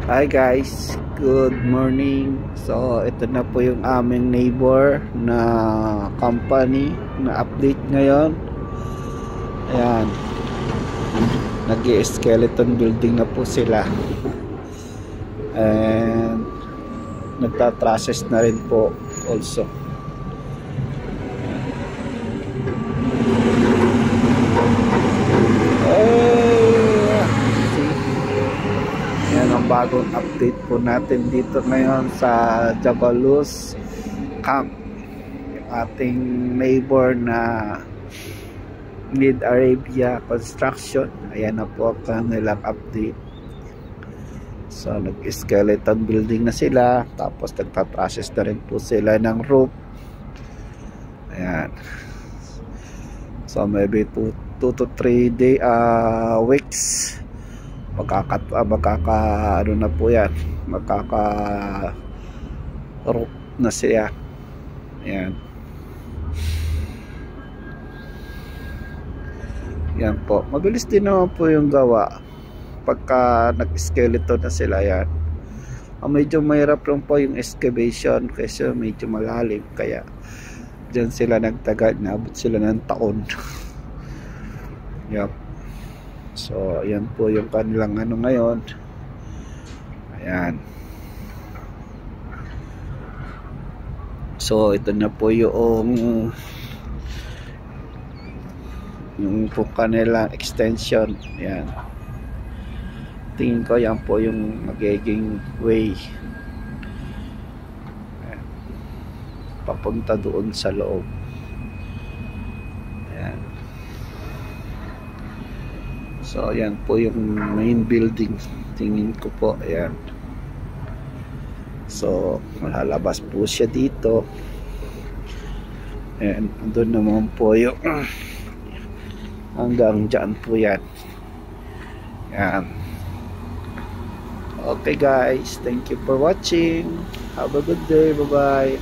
Hi guys, good morning. So ito na po yung aming neighbor na company na update ngayon. Ayan, nag-skeleton building na po sila. And nagta-process na rin po also. Yan ang bagong update po natin dito ngayon sa Jabalus Camp, yung ating neighbor na Mid Arabia Construction. Ayan na po ang kanilang update. So nag-skeleton building na sila, tapos nagpa-process na rin po sila ng roof. Ayan, so maybe 2 to 3 weeks ano na po yan, roof na siya. Ayan, yan po, mabilis din naman po yung gawa pagka nag-skeleton na sila. Yan, medyo mahirap lang po yung excavation kasi medyo malalim, kaya dyan sila nagtagal, naabot sila ng taon. Yep. So ayan po yung kanilang ano ngayon. Ayan, so ito na po yung po kanilang extension. Ayan, tingin ko yan po yung magiging way. Ayan, papunta doon sa loob. Ayan, so ayan po yung main building, tingin ko po. Ayan, so malalabas po siya dito. Ayan, doon naman po yung hanggang dyan po yan. Ayan. Okay guys, thank you for watching. Have a good day. Bye bye.